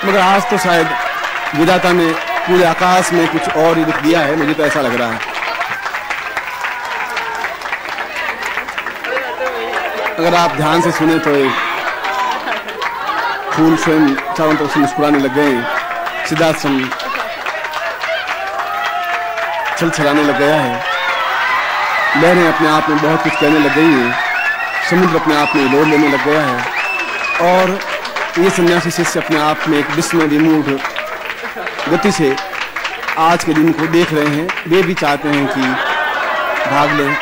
मगर आज तो शायद विधाता ने पूरे आकाश में कुछ और ही लिख दिया है, मुझे तो ऐसा लग रहा है। अगर आप ध्यान से सुने तो फूल स्वयं चारों तरफ से मुस्कुराने लग गए, सिद्धाश्रम चल चलाने लग गया है, लहरें अपने आप में बहुत कुछ कहने लग गई हैं, समुद्र अपने आप में लोड लेने लग गया है और ये सन्यासी शिष्य अपने आप में एक विस्मय विमूढ़ गति से आज के दिन को देख रहे हैं। वे भी चाहते हैं कि भाग लें।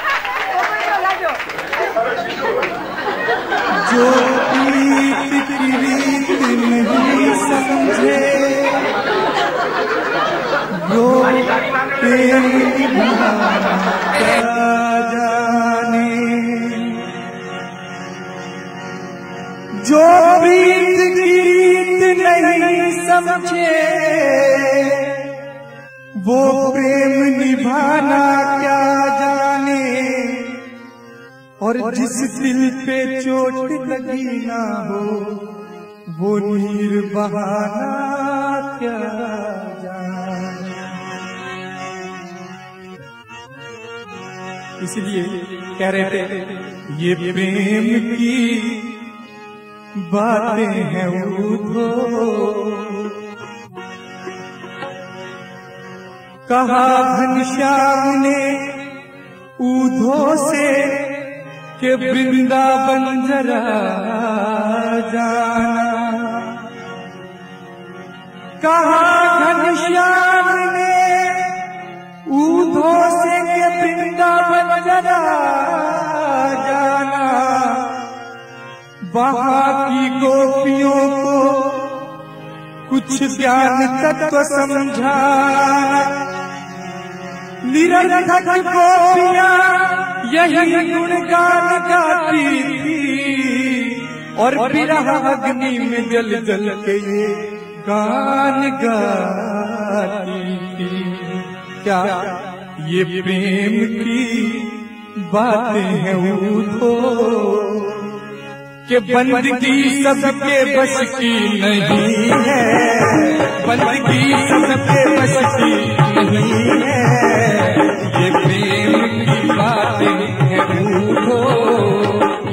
जो प्रीत की रीत नहीं समझे वो प्रेम क्या जाने, जो प्रीत की रीत नहीं समझे वो प्रेम निभाना क्या जाने, और जिस दिल पे चोट लगी ना हो वो नीर बहाना क्या जाने। इसलिए कह रहे थे ये प्रेम की बातें हैं उधो, कहा घनश्याम ने ऊधो से के वृंदावन जरा जाना, कहा घनश्याम ने ऊधो से के वृंदावन जरा जाना, वहां की गोपियों को कुछ ज्ञान तत्व समझाना, निरर्थक गोपियां यही गुणगान गाती थी और विरह अग्नि में जल जल के ये गान गाती थी। क्या ये प्रेम की बातें हैं उधो कि बंदगी सबके बस की नहीं है, बंदगी सबके बस की नहीं है, ये प्रेम की बातें हैं उधो,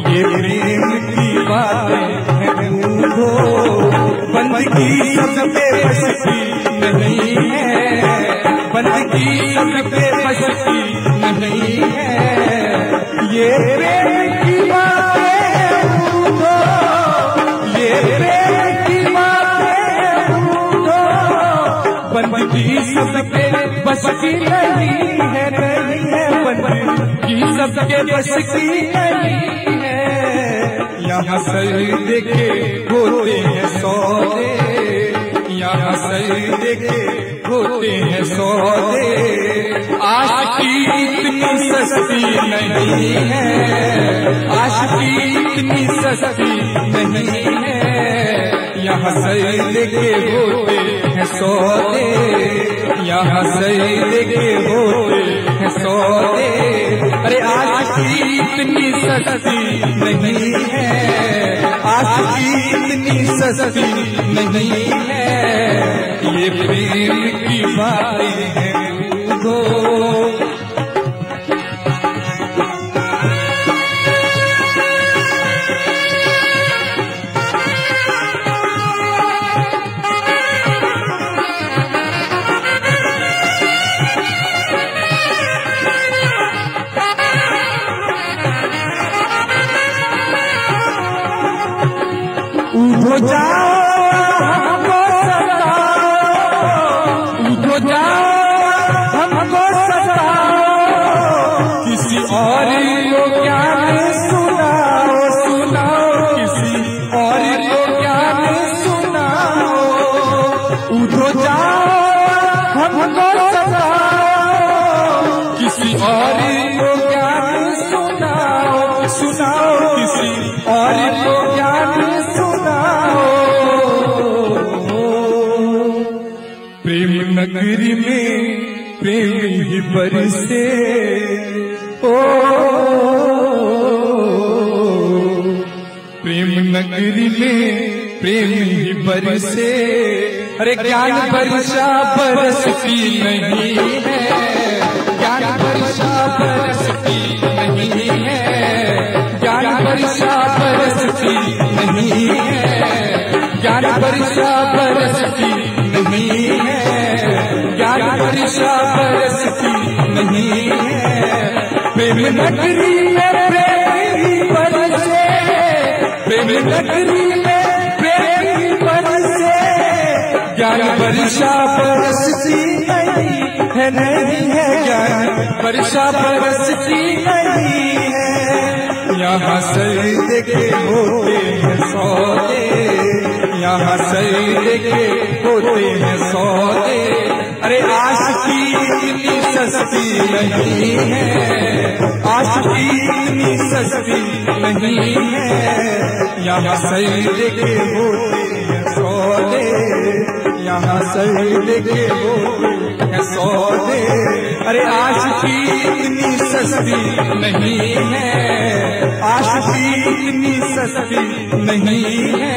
ये प्रेम की बातें हैं उधो, बंदगी सबके बस की नहीं है, बंदगी सबके बस की नहीं है, ये प्रेम की बातें बंदगी सबके बस की नहीं है, नहीं है, बंदगी सबके बस की नहीं है। यहाँ सर देखे होते हैं सौदे, यहाँ सर देखे होते हैं सौदे, आशिकी इतनी सस्ती नहीं है, आशिकी इतनी सस्ती नहीं है, यहाँ सर देखे होते हैं सौदे, यहाँ सही देखे होते हैं सौदे, अरे आशिकी इतनी सस्ती नहीं है, आशिकी इतनी सस्ती नहीं है, ये प्रेम की बातें हैं उधो। उधो जाओ हमको सताओ, उधो जाओ हमको सताओ, किसी और को ज्ञान सुनाओ, सुनाओ किसी और को ज्ञान सुनाओ, उधो जाओ हमको सताओ, किसी और को ज्ञान सुनाओ, सुनाओ किसी और को ज्ञान नगरी में प्रेम ही बरसे, ओ प्रेम नगरी नगरी में प्रेम ही बरसे, अरे ज्ञान वर्षा बरसती नहीं है, ज्ञान वर्षा बरसती नहीं है, ज्ञान वर्षा बरसती नहीं है, ज्ञान वर्षा बरसती नहीं है, ज्ञान वर्षा बरसती नहीं है। प्रेम नगरी में प्रेम ही बरसे, प्रेम नगरी में प्रेम ही बरसे, ज्ञान वर्षा बरसती नहीं है, नहीं है, ज्ञान वर्षा बरसती नहीं है। यहाँ सजदे के होते हैं सौदे, यहाँ सजदे के होते हैं सौदे, अरे आशिकी इतनी सस्ती नहीं है, आशिकी इतनी सस्ती नहीं है। यहाँ सजदे के होते हैं सौदे, यहाँ सजदे के होते हैं सौदे, अरे आशिकी इतनी सस्ती नहीं है, आशिकी इतनी सस्ती नहीं है।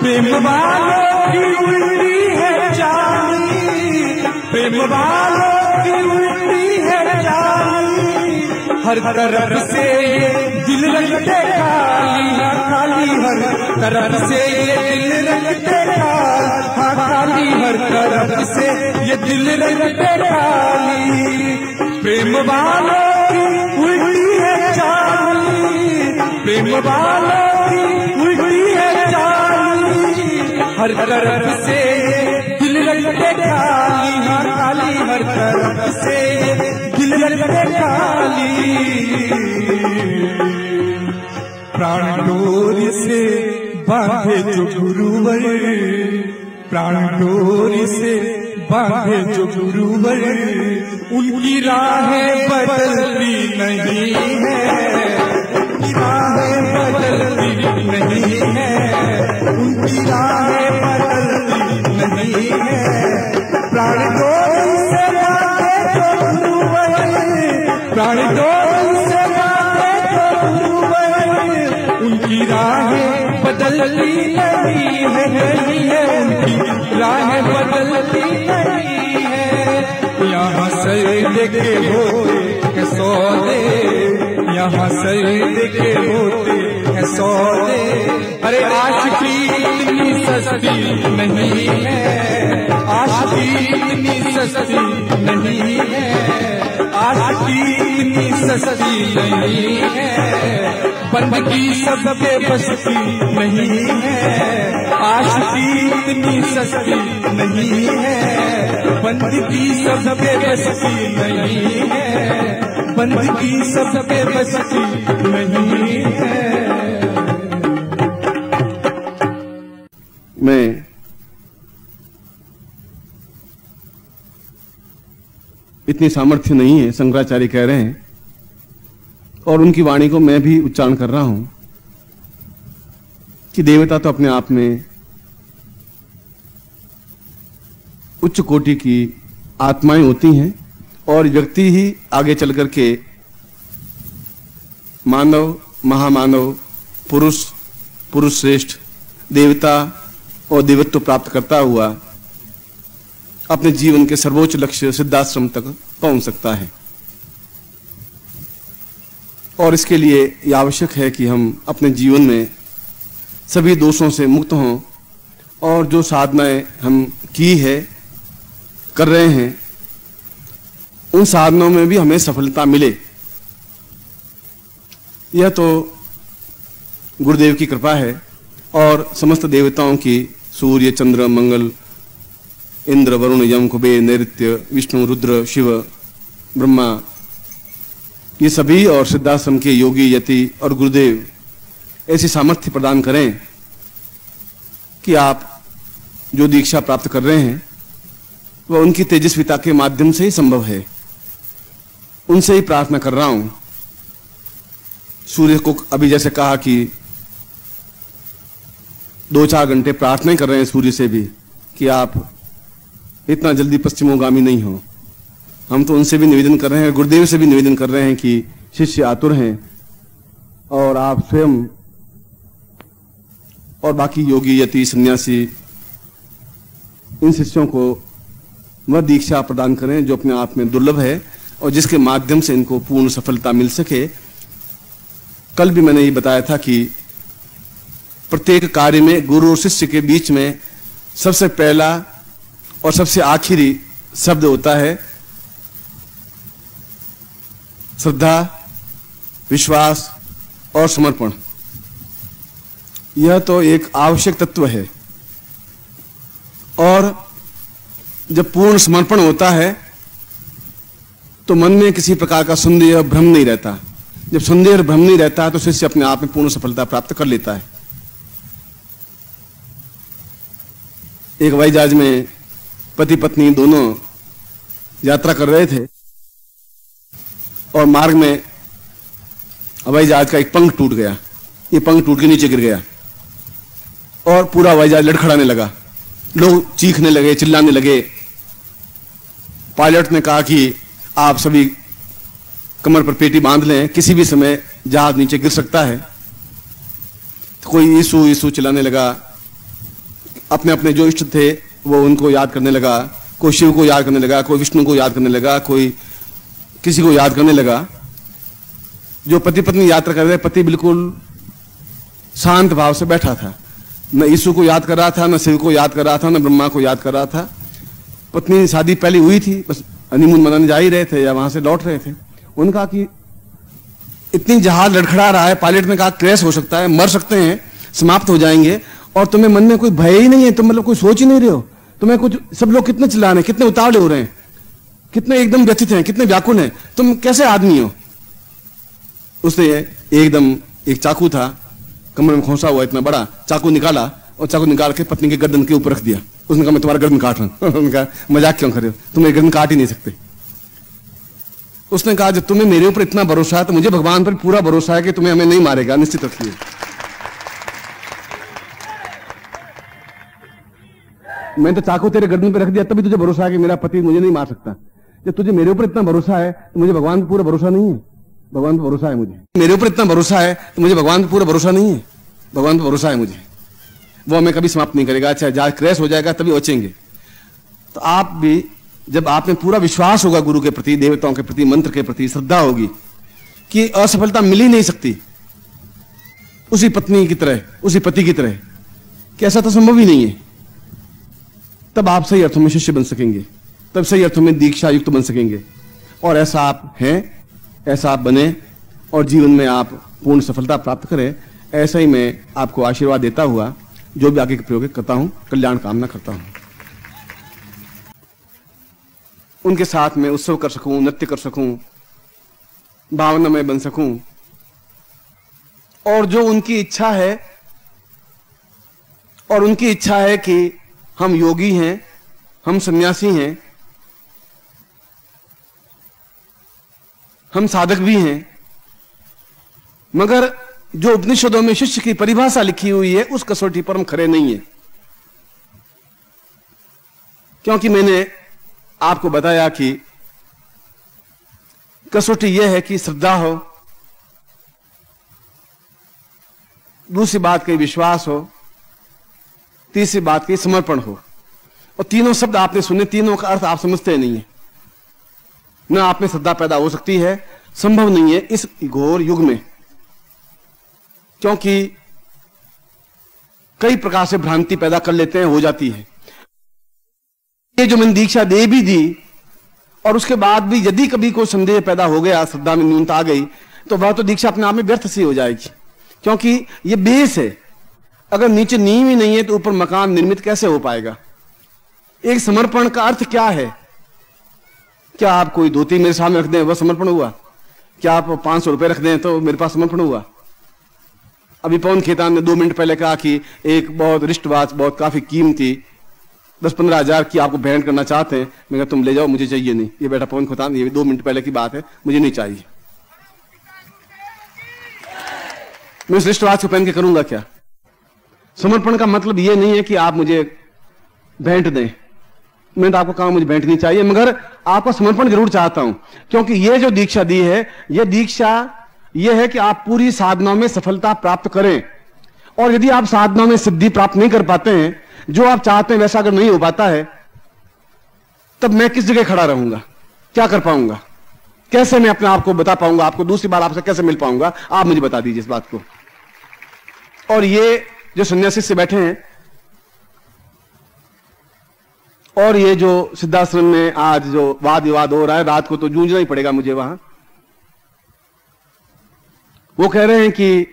प्रेम वालों की उल्टी है चाली, प्रेम वालों की उल्टी है चाली, हर तरफ से ये दिल रखते खाली, खाली हर तरफ से ये दिल रखते खाली, हर तरफ से ये दिल रखते खाली। प्रेम वालों की उल्टी है चाली, प्रेम वालों की उल्टी है चाली, हर तरफ से दिल रखते खाली, हर खाली हर तरफ से दिल रखते खाली। प्राण डोरी से बांधे जो गुरुवर, प्राण डोरी से बांधे जो गुरुवर, उनकी राहें बदलती नहीं है, उनकी राहें बदलती नहीं है, उनकी राहें बदलती नहीं है। प्राण डोरी से बांधे जो गुरुवर, प्राण डोरी से बांधे जो गुरुवर, उनकी राहें बदलती नहीं है, नहीं है, उनकी राहें बदलती नहीं है। यहाँ सजदे के होते हैं सौदे, यहाँ सजदे के होते हैं सौदे, अरे आशिकी इतनी सस्ती नहीं है, आशिकी इतनी सस्ती नहीं है, आशिकी इतनी सस्ती नहीं है। बंदगी सबके बस की नहीं है, आशिकी इतनी सस्ती नहीं है, बंदगी सबके बस की नहीं है, बंदगी सबके बस की नहीं है। मैं इतनी सामर्थ्य नहीं है, शंकराचार्य कह रहे हैं, और उनकी वाणी को मैं भी उच्चारण कर रहा हूं कि देवता तो अपने आप में उच्च कोटि की आत्माएं होती हैं, और व्यक्ति ही आगे चल करके मानव, महामानव, पुरुष, पुरुष श्रेष्ठ, देवता और देवत्व प्राप्त करता हुआ अपने जीवन के सर्वोच्च लक्ष्य सिद्धाश्रम तक पहुंच सकता है। और इसके लिए यह आवश्यक है कि हम अपने जीवन में सभी दोषों से मुक्त हों, और जो साधनाएं हम की है, कर रहे हैं, उन साधनों में भी हमें सफलता मिले। यह तो गुरुदेव की कृपा है, और समस्त देवताओं की, सूर्य, चंद्र, मंगल, इंद्र, वरुण, यम, कुबेर, नैऋत्य, विष्णु, रुद्र, शिव, ब्रह्मा, ये सभी और सिद्धाश्रम के योगी, यति और गुरुदेव ऐसी सामर्थ्य प्रदान करें कि आप जो दीक्षा प्राप्त कर रहे हैं वह उनकी तेजस्विता के माध्यम से ही संभव है। उनसे ही प्रार्थना कर रहा हूं। सूर्य को अभी जैसे कहा कि 2-4 घंटे प्रार्थना कर रहे हैं सूर्य से भी कि आप इतना जल्दी पश्चिमोगामी नहीं हो। हम तो उनसे भी निवेदन कर रहे हैं, गुरुदेव से भी निवेदन कर रहे हैं कि शिष्य आतुर हैं और आप स्वयं और बाकी योगी यति सन्यासी इन शिष्यों को वह दीक्षा प्रदान करें जो अपने आप में दुर्लभ है और जिसके माध्यम से इनको पूर्ण सफलता मिल सके। कल भी मैंने ये बताया था कि प्रत्येक कार्य में गुरु और शिष्य के बीच में सबसे पहला और सबसे आखिरी शब्द होता है श्रद्धा, विश्वास और समर्पण। यह तो एक आवश्यक तत्व है और जब पूर्ण समर्पण होता है तो मन में किसी प्रकार का संदेह भ्रम नहीं रहता। जब संदेह और भ्रम नहीं रहता तो शिष्य अपने आप में पूर्ण सफलता प्राप्त कर लेता है। एक हवाई जहाज में पति पत्नी दोनों यात्रा कर रहे थे और मार्ग में हवाई जहाज का एक पंख टूट गया। ये पंख टूट के नीचे गिर गया और पूरा हवाई जहाज लड़खड़ाने लगा। लोग चीखने लगे, चिल्लाने लगे। पायलट ने कहा कि आप सभी कमर पर पेटी बांध लें, किसी भी समय जहाज नीचे गिर सकता है। तो कोई यीशु यीशु चिल्लाने लगा। अपने अपने जो इष्ट थे वो उनको याद करने लगा। कोई शिव को याद करने लगा, कोई विष्णु को याद करने लगा, कोई किसी को याद करने लगा। जो पति पत्नी यात्रा कर रहे, पति बिल्कुल शांत भाव से बैठा था, न यीशु को याद कर रहा था, न शिव को याद कर रहा था, न ब्रह्मा को याद कर रहा था। पत्नी शादी पहले हुई थी, बस हनीमून मनाने जा ही रहे थे या वहां से लौट रहे थे। उन्होंने कहा कि इतनी जहाज लड़खड़ा रहा है, पायलट ने कहा क्रैश हो सकता है, मर सकते हैं, समाप्त हो जाएंगे, और तुम्हें मन में कोई भय ही नहीं है, तुम मतलब कोई सोच ही नहीं रहे हो। तुम्हें कुछ, सब लोग कितने चिल्ला रहे हैं, कितने उतावले हो रहे हैं, कितने एकदम व्यथित हैं, कितने व्याकुल हैं, तुम कैसे आदमी हो। उसने एकदम एक चाकू था कमर में खोसा हुआ इतना बड़ा, चाकू निकाला और चाकू निकाल के पत्नी के गर्दन के ऊपर रख दिया। उसने कहा मैं तुम्हारा गर्दन काट रहा हूं। उन्होंने कहा मजाक क्यों कर रहे हो, तुम मेरी गर्दन काट ही नहीं सकते। उसने कहा जब तुम्हें मेरे ऊपर इतना भरोसा है तो मुझे भगवान पर पूरा भरोसा है कि तुम्हें हमें नहीं मारेगा, निश्चित रखिए। मैं तो चाकू तेरे गर्दन पे रख दिया तभी तुझे भरोसा है कि मेरा पति मुझे नहीं मार सकता। जब तुझे मेरे ऊपर इतना भरोसा है तो मुझे भगवान पर पूरा भरोसा नहीं है। भगवान पर भरोसा है मुझे। मेरे ऊपर इतना भरोसा है तो मुझे भगवान पर पूरा भरोसा नहीं है। भगवान पर भरोसा है मुझे, वो हमें कभी समाप्त नहीं करेगा। अच्छा जहाज क्रैश हो जाएगा तभी बचेंगे। तो आप भी जब आप में पूरा विश्वास होगा गुरु के प्रति, देवताओं के प्रति, मंत्र के प्रति श्रद्धा होगी कि असफलता मिल ही नहीं सकती उसी पत्नी की तरह, उसी पति की तरह, कि ऐसा तो संभव ही नहीं है, तब आप सही अर्थों में शिष्य बन सकेंगे, तब सही अर्थों में दीक्षा युक्त बन सकेंगे। और ऐसा आप हैं, ऐसा आप बने और जीवन में आप पूर्ण सफलता प्राप्त करें। ऐसा ही मैं आपको आशीर्वाद देता हुआ जो भी आगे के प्रयोग करता हूं, कल्याण कामना करता हूं। उनके साथ में उत्सव कर सकूं, नृत्य कर सकूं, भावनामय बन सकूं, और जो उनकी इच्छा है, और उनकी इच्छा है कि हम योगी हैं, हम सन्यासी हैं, हम साधक भी हैं, मगर जो उपनिषदों में शिष्य की परिभाषा लिखी हुई है उस कसौटी पर हम खरे नहीं है। क्योंकि मैंने आपको बताया कि कसौटी यह है कि श्रद्धा हो, दूसरी बात की विश्वास हो, तीसरी बात की समर्पण हो। और तीनों शब्द आपने सुने, तीनों का अर्थ आप समझते नहीं है। न आप में श्रद्धा पैदा हो सकती है, संभव नहीं है इस घोर युग में, क्योंकि कई प्रकार से भ्रांति पैदा कर लेते हैं, हो जाती है। ये जो मैंने दीक्षा दे भी दी और उसके बाद भी यदि कभी कोई संदेह पैदा हो गया, श्रद्धा में न्यूनता आ गई, तो वह तो दीक्षा अपने आप में व्यर्थ सी हो जाएगी, क्योंकि ये बेस है। अगर नीचे नींव ही नहीं है तो ऊपर मकान निर्मित कैसे हो पाएगा। एक समर्पण का अर्थ क्या है? क्या आप कोई धोती मेरे सामने रख दें वह समर्पण हुआ? क्या आप 500 रुपए रख दें तो मेरे पास समर्पण हुआ? अभी पवन खेतान ने 2 मिनट पहले कहा कि एक बहुत रिस्ट वॉच बहुत काफी कीमती 10-15 हजार की आपको भेंट करना चाहते हैं। मैं कहा तुम ले जाओ, मुझे चाहिए नहीं। ये बेटा पवन खेतान, ये 2 मिनट पहले की बात है, मुझे नहीं चाहिए। मैं उस रिस्ट वॉच को पहन के करूंगा क्या? समर्पण का मतलब ये नहीं है कि आप मुझे भेंट दें। मैंने तो आपको कहा मुझे भेंट नहीं चाहिए, मगर आपका समर्पण जरूर चाहता हूं, क्योंकि ये जो दीक्षा दी है, ये दीक्षा ये है कि आप पूरी साधना में सफलता प्राप्त करें। और यदि आप साधना में सिद्धि प्राप्त नहीं कर पाते हैं, जो आप चाहते हैं वैसा अगर नहीं हो पाता है, तब मैं किस जगह खड़ा रहूंगा? क्या कर पाऊंगा? कैसे मैं अपने आप को बता पाऊंगा? आपको दूसरी बार आपसे कैसे मिल पाऊंगा? आप मुझे बता दीजिए इस बात को। और ये जो सन्यासी से बैठे हैं और ये जो सिद्धाश्रम में आज जो वाद विवाद हो रहा है, रात को तो जूझना ही पड़ेगा मुझे वहां। वो कह रहे हैं कि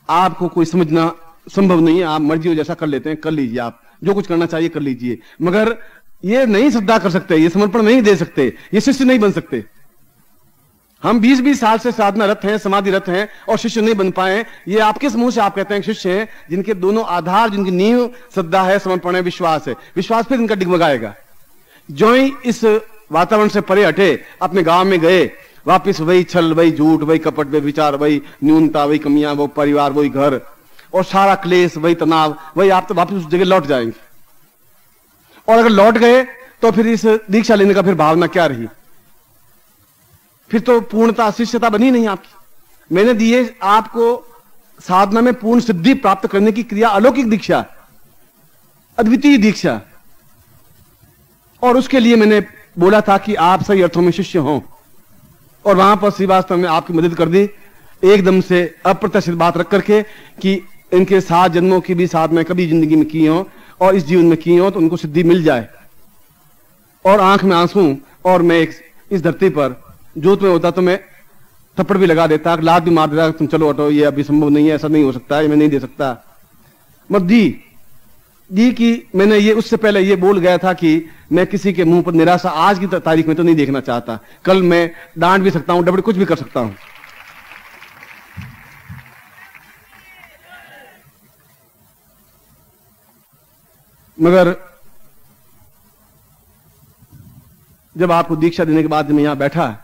आपको कोई समझना संभव नहीं है, आप मर्जी हो जैसा कर लेते हैं, कर लीजिए, आप जो कुछ करना चाहिए कर लीजिए, मगर ये नहीं श्रद्धा कर सकते, ये समर्पण नहीं दे सकते, ये शिष्य नहीं बन सकते। हम 20-20 साल से साधना रत हैं, समाधि रत हैं और शिष्य नहीं बन पाए। ये आपके समूह से आप कहते हैं शिष्य हैं, जिनके दोनों आधार, जिनकी नींव श्रद्धा है, समर्पण है, विश्वास है। विश्वास फिर इनका डिगमगाएगा। जो ही इस वातावरण से परे हटे, अपने गांव में गए, वापिस वही छल, वही झूठ, वही कपट, वही विचार, वही न्यूनता, वही कमियां, वो परिवार, वही घर और सारा क्लेश, वही तनाव, वही आप तो वापिस उस जगह लौट जाएंगे। और अगर लौट गए तो फिर इस दीक्षा लेने का फिर भावना क्या रही? फिर तो पूर्णता, शिष्यता बनी नहीं आपकी। मैंने दिए आपको साधना में पूर्ण सिद्धि प्राप्त करने की क्रिया, अलौकिक दीक्षा, अद्वितीय दीक्षा, और उसके लिए मैंने बोला था कि आप सही अर्थों में शिष्य हों। और वहां पर श्रीवास्तव में आपकी मदद कर दी, एकदम से अप्रत्याशित बात रख करके कि इनके 7 जन्मों की भी साधना कभी जिंदगी में की हो और इस जीवन में की हो तो उनको सिद्धि मिल जाए। और आंख में आंसू, और मैं इस धरती पर जो तुम्हें होता तो मैं थप्पड़ भी लगा देता, लात भी मार देता, तुम चलो हटो, ये अभी संभव नहीं है, ऐसा नहीं हो सकता, ये मैं नहीं दे सकता। मत दी कि मैंने ये उससे पहले ये बोल गया था कि मैं किसी के मुंह पर निराशा आज की तारीख में तो नहीं देखना चाहता। कल मैं डांट भी सकता हूं, डबड़ कुछ भी कर सकता हूं, मगर जब आपको दीक्षा देने के बाद जब मैं यहां बैठा,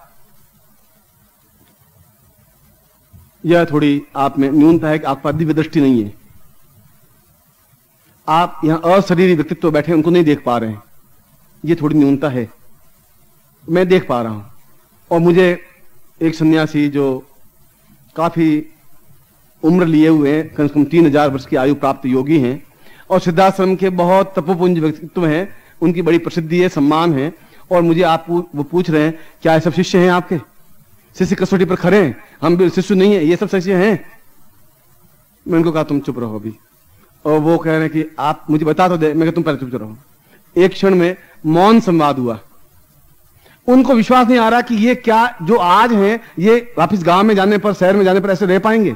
यह थोड़ी आप में न्यूनता है कि आपका दिव्य दृष्टि नहीं है। आप यहां अशरीरी व्यक्तित्व बैठे उनको नहीं देख पा रहे हैं, ये थोड़ी न्यूनता है। मैं देख पा रहा हूं। और मुझे एक सन्यासी जो काफी उम्र लिए हुए हैं, कम से कम 3000 वर्ष की आयु प्राप्त योगी हैं और सिद्धाश्रम के बहुत तपोपुंज व्यक्तित्व हैं, उनकी बड़ी प्रसिद्धि है, सम्मान है। और मुझे आप वो पूछ रहे हैं क्या ये सब शिष्य हैं आपके? शिष्य कसौटी पर खड़े हैं? हम भी शिष्य नहीं है, ये सब शिष्य हैं। मैं उनको कहा तुम चुप रहो अभी। और वो कह रहे हैं कि आप मुझे बता तो दे। मैं कहा तुम पहले चुप रहो। एक क्षण में मौन संवाद हुआ। उनको विश्वास नहीं आ रहा कि ये क्या जो आज है, ये वापस गांव में जाने पर, शहर में जाने पर ऐसे रह पाएंगे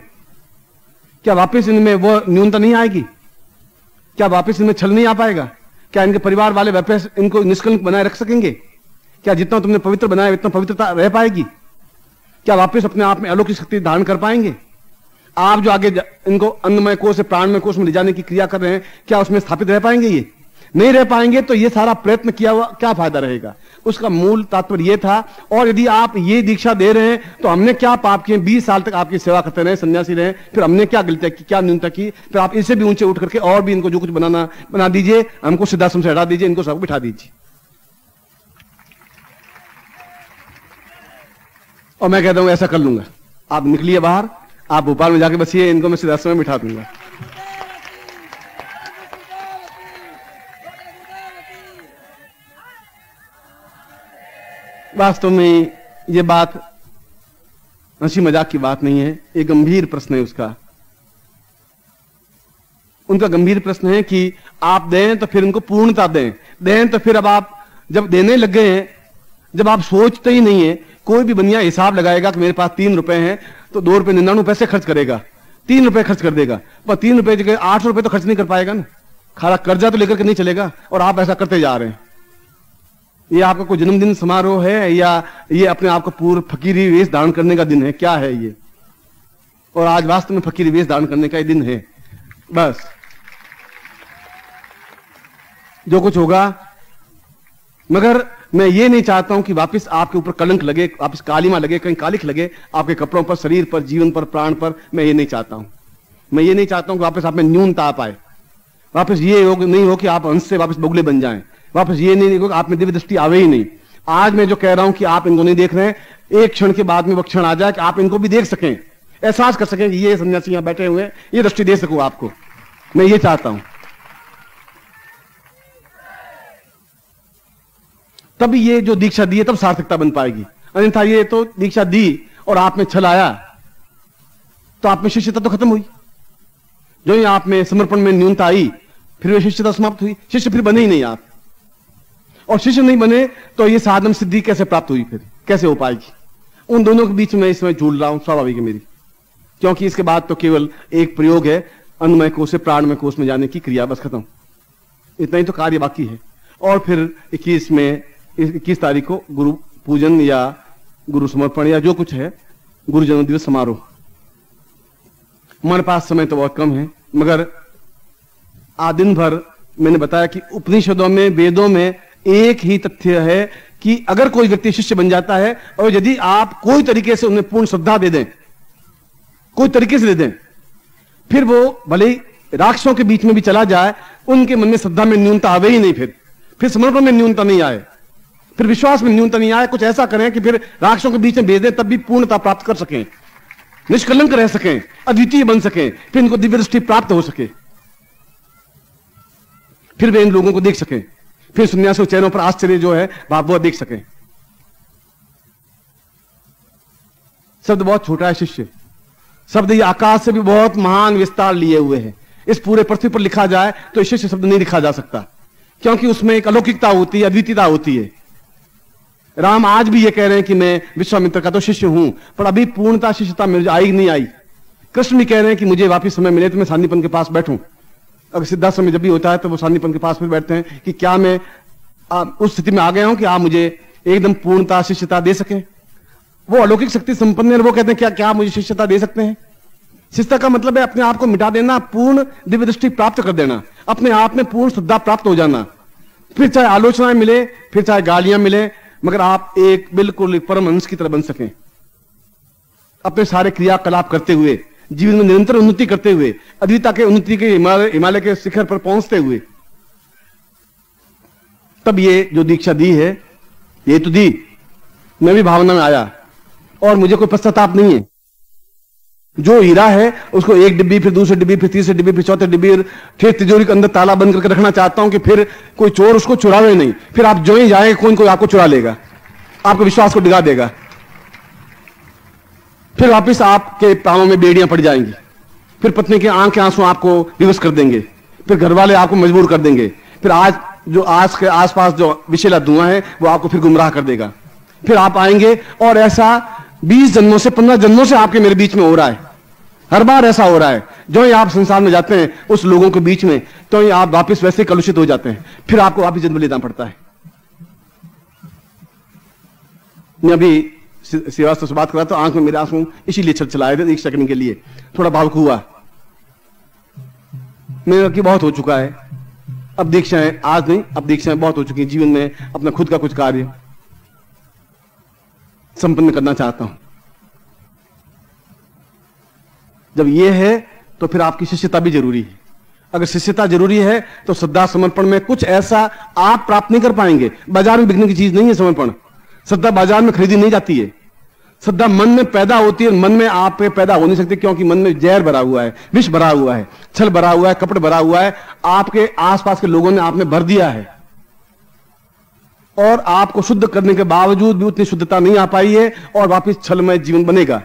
क्या? वापस इनमें वो न्यूनता नहीं आएगी क्या? वापस इनमें छल नहीं आ पाएगा क्या? इनके परिवार वाले वापस इनको निष्कलंक बनाए रख सकेंगे क्या? जितना तुमने पवित्र बनाया इतना पवित्रता रह पाएगी क्या? वापस अपने आप में अलौकिक शक्ति धारण कर पाएंगे? आप जो आगे इनको अन्नमय कोश से प्राणमय कोश में ले जाने की क्रिया कर रहे हैं, क्या उसमें स्थापित रह पाएंगे? ये नहीं रह पाएंगे तो ये सारा प्रयत्न किया हुआ क्या फायदा रहेगा? उसका मूल तात्पर्य ये था। और यदि आप ये दीक्षा दे रहे हैं तो हमने क्या पाप किए? 20 साल तक आपकी सेवा करते रहे, सन्यासी रहे, फिर हमने क्या गलतियां की, क्या न्यूनता की? फिर आप इससे भी ऊंचे उठ करके और भी इनको जो कुछ बना दीजिए, हमको सिद्धाश्रम से हटा दीजिए, इनको सब बिठा दीजिए। और मैं कहता हूं ऐसा कर लूंगा। आप निकलिए बाहर, आप भोपाल में जाके बसिए, इनको मैं सिद्धाश्रम में बिठा दूंगा। वास्तव में ये बात हंसी मजाक की बात नहीं है, एक गंभीर प्रश्न है उसका। उनका गंभीर प्रश्न है कि आप दें तो फिर उनको पूर्णता दें तो फिर अब आप जब देने लग गए हैं, जब आप सोचते ही नहीं है, कोई भी बनिया हिसाब लगाएगा कि मेरे पास 3 रुपए हैं तो 2 रुपए 99 पैसे खर्च करेगा, 3 रुपए खर्च कर देगा, पर 3 रुपए जगह 800 रुपए तो खर्च नहीं कर पाएगा ना। खाला कर्जा तो लेकर के नहीं चलेगा। और आप ऐसा करते जा रहे हैं। ये आपका कोई जन्मदिन समारोह है या ये अपने आप को पूर्ण फकीरी वेश धारण करने का दिन है? क्या है ये? और आज वास्तव में फकीरी वेश धारण करने का ये दिन है। बस जो कुछ होगा, मगर मैं ये नहीं चाहता हूं कि वापस आपके ऊपर कलंक लगे, वापस कालिमा लगे, कहीं कालिख लगे आपके कपड़ों पर, शरीर पर, जीवन पर, प्राण पर। मैं ये नहीं चाहता हूं। मैं ये नहीं चाहता हूं कि वापस आप में न्यूनता आ पाए। वापस ये नहीं हो कि आप हंस से वापस बगुले बन जाएं। वापस ये नहीं हो कि आप में दिव्य दृष्टि आवे ही नहीं। आज मैं जो कह रहा हूं कि आप इनको नहीं देख रहे हैं, एक क्षण के बाद में वो क्षण आ जाए कि आप इनको भी देख सकें, एहसास कर सकें कि ये सन्यासी यहां बैठे हुए हैं, ये दृष्टि दे सकूं आपको। मैं ये चाहता हूं। तब ये जो दीक्षा दी है तब सार्थकता बन पाएगी। अन्यथा ये तो दीक्षा दी और आप में छल आया तो आप में शिष्यता तो खत्म हुई। जो ही आप में समर्पण में न्यूनता आई, फिर वे शिष्यता समाप्त हुई। शिष्य फिर बने ही नहीं आप, और शिष्य नहीं बने तो ये साधन सिद्धि कैसे प्राप्त हुई, फिर कैसे हो पाएगी? उन दोनों के बीच में इसमें झूल रहा हूं, स्वाभाविक है मेरी, क्योंकि इसके बाद तो केवल एक प्रयोग है, अन्नमय कोश से प्राणमय कोश में जाने की क्रिया, बस खत्म। इतना ही तो कार्य बाकी है। और फिर 21 तारीख को गुरु पूजन या गुरु समर्पण या जो कुछ है, गुरु जन्म दिवस समारोह। हमारे पास समय तो बहुत कम है, मगर आज दिन भर मैंने बताया कि उपनिषदों में, वेदों में एक ही तथ्य है कि अगर कोई व्यक्ति शिष्य बन जाता है और यदि आप कोई तरीके से उन्हें पूर्ण श्रद्धा दे दें, कोई तरीके से दे दें, फिर वो भले ही राक्षसों के बीच में भी चला जाए, उनके मन में श्रद्धा में न्यूनता आवे ही नहीं, फिर समर्पण में न्यूनता नहीं आए, फिर विश्वास में न्यूनता नहीं आए। कुछ ऐसा करें कि फिर राक्षसों के बीच में भेज दें, तब भी पूर्णता प्राप्त कर सकें, निष्कलंक रह सकें, अद्वितीय बन सकें, फिर इनको दिव्य दृष्टि प्राप्त हो सके, फिर वे इन लोगों को देख सकें, फिर सन्यासियों के चेहरों पर आश्चर्य जो है वो देख सकें। शब्द बहुत छोटा है शिष्य, शब्द ये आकाश से भी बहुत महान विस्तार लिए हुए है। इस पूरे पृथ्वी पर लिखा जाए तो शिष्य शब्द नहीं लिखा जा सकता, क्योंकि उसमें एक अलौकिकता होती है, अद्वितीयता होती है। राम आज भी ये कह रहे हैं कि मैं विश्वामित्र का तो शिष्य हूं, पर अभी पूर्णता शिष्यता मेरे आई नहीं आई। कृष्ण भी कह रहे हैं कि मुझे वापिस समय मिले तो मैं सांदीपन के पास बैठूं। अगर सिद्धार्थ समय जब भी होता है तो वो सांदीपन के पास फिर बैठते हैं कि क्या मैं उस स्थिति में आ गया हूं कि आप मुझे एकदम पूर्णता शिष्यता दे सकें। वो अलौकिक शक्ति संपन्न है, वो कहते हैं क्या मुझे शिष्यता दे सकते हैं? शिष्यता का मतलब है अपने आप को मिटा देना, पूर्ण दिव्य दृष्टि प्राप्त कर देना, अपने आप में पूर्ण श्रद्धा प्राप्त हो जाना। फिर चाहे आलोचनाएं मिले, फिर चाहे गालियां मिले, मगर आप एक बिल्कुल परमहंस की तरह बन सकें, अपने सारे क्रियाकलाप करते हुए, जीवन में निरंतर उन्नति करते हुए, अद्विता के उन्नति के हिमालय के शिखर पर पहुंचते हुए। तब ये जो दीक्षा दी है, ये तो दी, मैं भी भावना में आया और मुझे कोई पश्चाताप नहीं है। जो हीरा है उसको एक डिब्बी, फिर दूसरी डिब्बी, फिर तीसरी डिब्बी, फिर चौथी डिब्बी, फिर तिजोरी के अंदर ताला बंद करके रखना चाहता हूं कि फिर कोई चोर उसको चुरावे नहीं। फिर आप जो ही जाएंगे कोई कोई आपको चुरा लेगा, आपके विश्वास को डिगा देगा, फिर वापिस आपके पांवों में बेड़ियां पड़ जाएंगी, फिर पत्नी के आंख के आंसू आपको विवश कर देंगे, फिर घर वाले आपको मजबूर कर देंगे, फिर आज के आसपास जो विषैला धुआं है वो आपको फिर गुमराह कर देगा। फिर आप आएंगे और ऐसा 20 जन्मों से 15 जन्मों से आपके मेरे बीच में हो रहा है, हर बार ऐसा हो रहा है। जो ही आप संसार में जाते हैं उस लोगों के बीच में, तो ही आप वापस वैसे कलुषित हो जाते हैं, फिर आपको वापस जन्म लेना पड़ता है। मैं अभी श्रीवास्तव से बात कर रहा था, आंख में मेरे आंसू इसीलिए छलछलाए थे, एक सेकंड के लिए थोड़ा भावुक हुआ। मेरा कि बहुत हो चुका है, अब दीक्षाएं आज नहीं, अब दीक्षाएं बहुत हो चुकी हैं। जीवन में अपना खुद का कुछ कार्य संपन्न करना चाहता हूं। जब यह है तो फिर आपकी शिष्यता भी जरूरी है। अगर शिष्यता जरूरी है तो श्रद्धा समर्पण में कुछ ऐसा आप प्राप्त नहीं कर पाएंगे। बाजार में बिकने की चीज नहीं है समर्पण। श्रद्धा बाजार में खरीदी नहीं जाती है। श्रद्धा मन में पैदा होती है, मन में आप पे पैदा हो नहीं सकती, क्योंकि मन में जहर भरा हुआ है, विष भरा हुआ है, छल भरा हुआ है, कपट भरा हुआ है। आपके आसपास के लोगों ने आप में भर दिया है और आपको शुद्ध करने के बावजूद भी उतनी शुद्धता नहीं आ पाई है और वापिस छलमय जीवन बनेगा,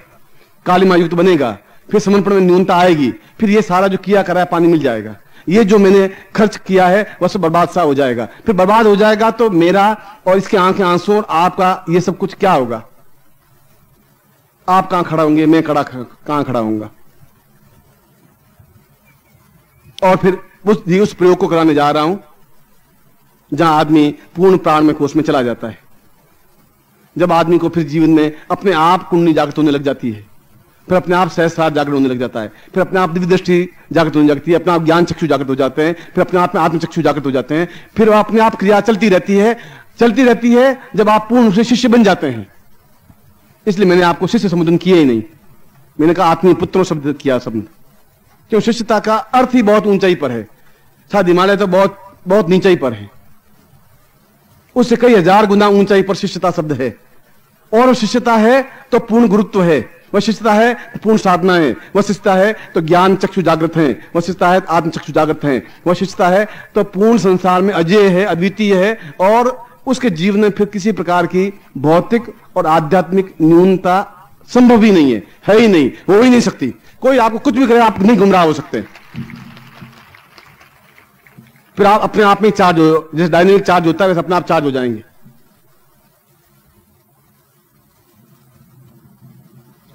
कालिमा युक्त बनेगा। फिर समर्पण में न्यूनता आएगी, फिर ये सारा जो किया करा है पानी मिल जाएगा। ये जो मैंने खर्च किया है वह सब बर्बाद सा हो जाएगा। फिर बर्बाद हो जाएगा तो मेरा और इसके आंखें आंसू और आपका ये सब कुछ क्या होगा? आप कहां खड़ा होंगे, मैं कहां खड़ा होऊंगा? और फिर उस प्रयोग को कराने जा रहा हूं जहां आदमी पूर्ण प्राण में कोष में चला जाता है। जब आदमी को फिर जीवन में अपने आप कुंडली जागृत होने लग जाती है, फिर अपने आप सहस्रार जागृत होने लग जाता है, फिर अपने आप दिव्य दृष्टि जागृत होने लगती है, अपने आप ज्ञान चक्षु जागृत हो जाते हैं, फिर अपने आप में आत्म चक्षु जागृत हो जाते हैं, फिर अपने आप क्रिया चलती रहती है जब आप पूर्ण रूप से शिष्य बन जाते हैं। इसलिए मैंने आपको शिष्य संबोधन किया ही नहीं, मैंने कहा आत्मीय पुत्रों शब्द किया शब्द, क्यों शिष्यता का अर्थ ही बहुत ऊंचाई पर है, शायद हिमालय तो बहुत बहुत नीचाई पर है, उससे कई हजार गुना ऊंचाई पर शिष्यता शब्द है। और शिष्यता है तो पूर्ण गुरुत्व है, वह शिष्यता है तो पूर्ण साधना है, वह शिष्यता है तो ज्ञान चक्षु जागृत है, वह शिष्यता है आत्म चक्षु जागृत है, वह शिष्यता है तो पूर्ण संसार में अजय है, अद्वितीय है, और उसके जीवन में फिर किसी प्रकार की भौतिक और आध्यात्मिक न्यूनता संभव ही नहीं है ही नहीं, हो ही नहीं सकती। कोई आपको कुछ भी करे, आप नहीं गुमराह हो सकते। फिर आप अपने आप में चार्ज हो, जैसे डायनेमिक चार्ज होता है वैसे अपने आप चार्ज हो जाएंगे।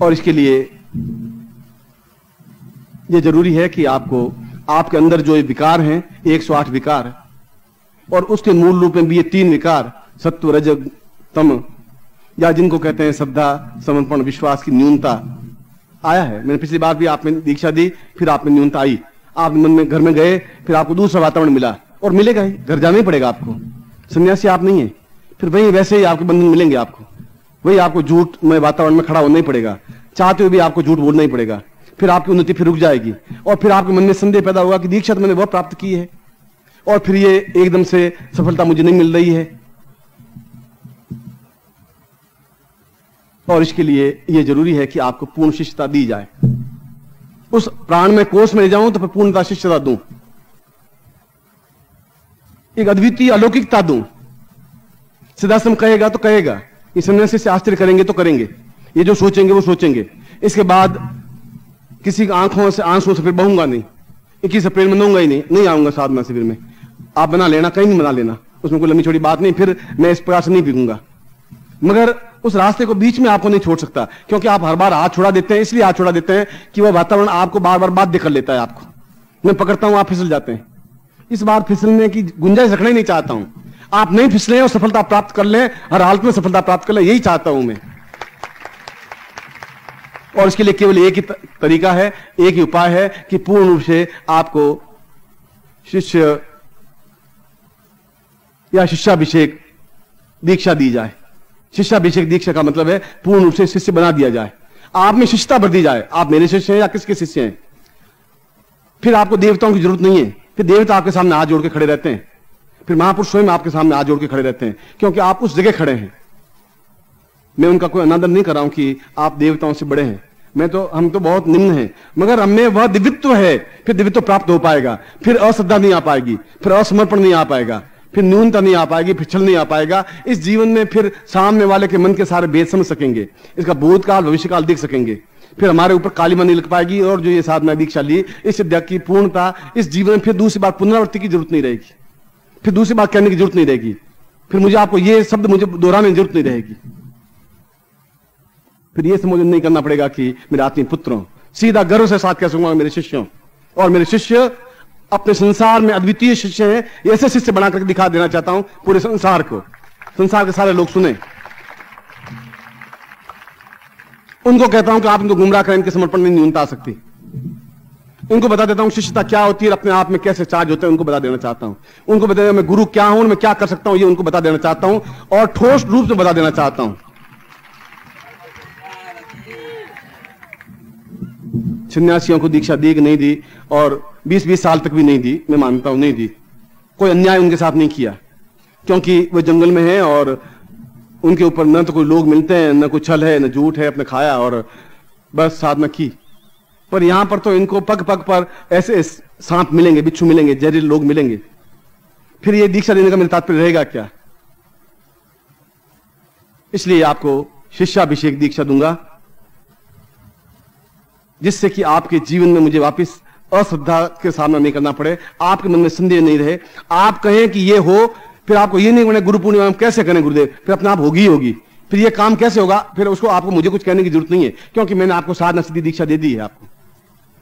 और इसके लिए यह जरूरी है कि आपको आपके अंदर जो ये विकार हैं, 108 विकार, और उसके मूल रूप में भी ये 3 विकार, सत्व रज तम, या जिनको कहते हैं श्रद्धा समर्पण विश्वास की न्यूनता आया है। मैंने पिछली बार भी आप में दीक्षा दी, फिर आप में न्यूनता आई, आप मन में घर में गए, फिर आपको दूसरा वातावरण मिला, और मिलेगा ही, घर जाना ही पड़ेगा आपको, सन्यासी आप नहीं है, फिर वही वैसे ही आपके बंधन मिलेंगे आपको, वही आपको झूठ में वातावरण में खड़ा होना ही पड़ेगा, चाहते हुए भी आपको झूठ बोलना ही पड़ेगा, फिर आपकी उन्नति फिर रुक जाएगी, और फिर आपके मन में संदेह पैदा होगा कि दीक्षा तो मैंने वह प्राप्त की है और फिर ये एकदम से सफलता मुझे नहीं मिल रही है। और इसके लिए यह जरूरी है कि आपको पूर्ण शिष्यता दी जाए। उस प्राण में कोष में जाऊं तो फिर पूर्णता शिष्यता दूं, एक अद्वितीय अलौकिकता दूं। सिद्धाश्रम कहेगा तो कहेगा, इस सन्यासी से आश्चर्य करेंगे तो करेंगे, ये जो सोचेंगे वो सोचेंगे। इसके बाद किसी की आंखों से आंसुओं से फिर बहूंगा नहीं, 21 अप्रैल मनाऊंगा ही नहीं आऊंगा साधना शिविर में, आप बना लेना, कहीं नहीं बना लेना, उसमें कोई लंबी छोटी बात नहीं, फिर मैं इस प्रकार से नहीं पीऊंगा। मगर उस रास्ते को बीच में आपको नहीं छोड़ सकता, क्योंकि आप हर बार हाथ छोड़ा देते हैं, इसलिए हाथ छोड़ा देते हैं कि वह वातावरण आपको बार बार बाध्य कर लेता है। आपको मैं पकड़ता हूं, आप फिसल जाते हैं। इस बार फिसलने की गुंजाइश रखना ही नहीं चाहता हूं, आप नहीं फिसलें और सफलता प्राप्त कर लें, हर हालत में सफलता प्राप्त कर लें, यही चाहता हूं मैं। और इसके लिए केवल एक ही तरीका है, एक ही उपाय है कि पूर्ण रूप से आपको शिष्य या शिष्याभिषेक दीक्षा दी जाए। शिष्याभिषेक दीक्षा का मतलब है पूर्ण रूप से शिष्य बना दिया जाए, आप में शिष्यता बढ़ दी जाए। आप मेरे शिष्य हैं या किसके शिष्य हैं, फिर आपको देवताओं की जरूरत नहीं है, फिर देवता आपके सामने हाथ जोड़ के खड़े रहते हैं, फिर महापुरुष स्वयं आपके सामने हाथ जोड़ के खड़े रहते हैं, क्योंकि आप उस जगह खड़े हैं। मैं उनका कोई अनादर नहीं कर रहा हूं कि आप देवताओं से बड़े हैं, हम तो बहुत निम्न हैं, मगर हमें वह दिव्यत्व है, फिर दिव्यत्व प्राप्त हो पाएगा, फिर अश्रद्धा नहीं आ पाएगी, फिर असमर्पण नहीं आ पाएगा, फिर न्यूनता नहीं आ पाएगी, फिर छल नहीं आ पाएगा। इस जीवन में फिर सामने वाले के मन के सारे भेद समझ सकेंगे, इसका भूतकाल भविष्यकाल देख सकेंगे, फिर हमारे ऊपर कालीमा नहीं लग पाएगी। और जो ये साधना दीक्षा ली, इस विद्या की पूर्णता इस जीवन में फिर दूसरी बार पुनरावृत्ति की जरूरत नहीं रहेगी, फिर दूसरी बात कहने की जरूरत नहीं रहेगी, फिर मुझे आपको ये शब्द मुझे दोहराने की जरूरत नहीं रहेगी। फिर ये समझ नहीं करना पड़ेगा कि मेरे आत्मीय पुत्रों, सीधा गर्व से साथ कह सकूंगा मेरे शिष्यों, और मेरे शिष्य अपने संसार में अद्वितीय शिष्य हैं। ऐसे शिष्य बनाकर दिखा देना चाहता हूं पूरे संसार को, संसार के सारे लोग सुने। उनको कहता हूं कि आप इनको गुमराह करें, इनके समर्पण में न्यूनता आ सकती। उनको बता देता हूं शिष्यता क्या होती है, अपने आप में कैसे चार्ज होते हैं, उनको बता देना चाहता हूं। उनको बता देना मैं गुरु क्या हूं, मैं क्या कर सकता हूं, ये उनको बता देना चाहता हूं, और ठोस रूप से बता देना चाहता हूं। सन्यासियों को दीक्षा दी कि नहीं दी, और 20-20 साल तक भी नहीं दी, मैं मानता हूं नहीं दी। कोई अन्याय उनके साथ नहीं किया, क्योंकि वो जंगल में है और उनके ऊपर न तो कोई लोग मिलते हैं, न कोई छल है, न झूठ है, अपने खाया और बस साधना की। पर यहां पर तो इनको पग पग पर ऐसे सांप मिलेंगे, बिच्छू मिलेंगे, जहरीले लोग मिलेंगे, फिर ये दीक्षा देने का मेरा तात्पर्य रहेगा क्या। इसलिए आपको शिष्याभिषेक दीक्षा दूंगा, जिससे कि आपके जीवन में मुझे वापस अश्रद्धा के सामना नहीं करना पड़े, आपके मन में संदेह नहीं रहे। आप कहें कि ये हो, फिर आपको ये नहीं कहना गुरु पूर्णिमा हम कैसे करें गुरुदेव, फिर अपने आप होगी होगी, फिर ये काम कैसे होगा, फिर उसको आपको मुझे कुछ कहने की जरूरत नहीं है, क्योंकि मैंने आपको साधना सिद्धि दीक्षा दे दी है। आपको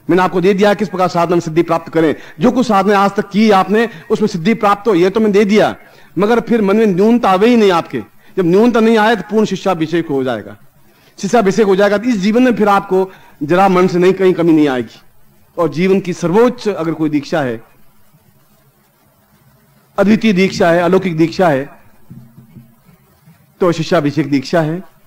मैंने आपको दे दिया किस प्रकार साधना में सिद्धि प्राप्त करें। जो कुछ साधना आज तक की आपने उसमें सिद्धि प्राप्त हो, ये तो मैं दे दिया, मगर फिर मन में न्यूनता आवे ही नहीं आपके। जब न्यूनता नहीं आए तो पूर्ण शिष्याभिषेक हो जाएगा, शिष्याभिषेक हो जाएगा। तो इस जीवन में फिर आपको जरा मन से नहीं, कहीं कमी नहीं आएगी। और जीवन की सर्वोच्च अगर कोई दीक्षा है, अद्वितीय दीक्षा है, अलौकिक दीक्षा है, तो शिष्याभिषेक दीक्षा है।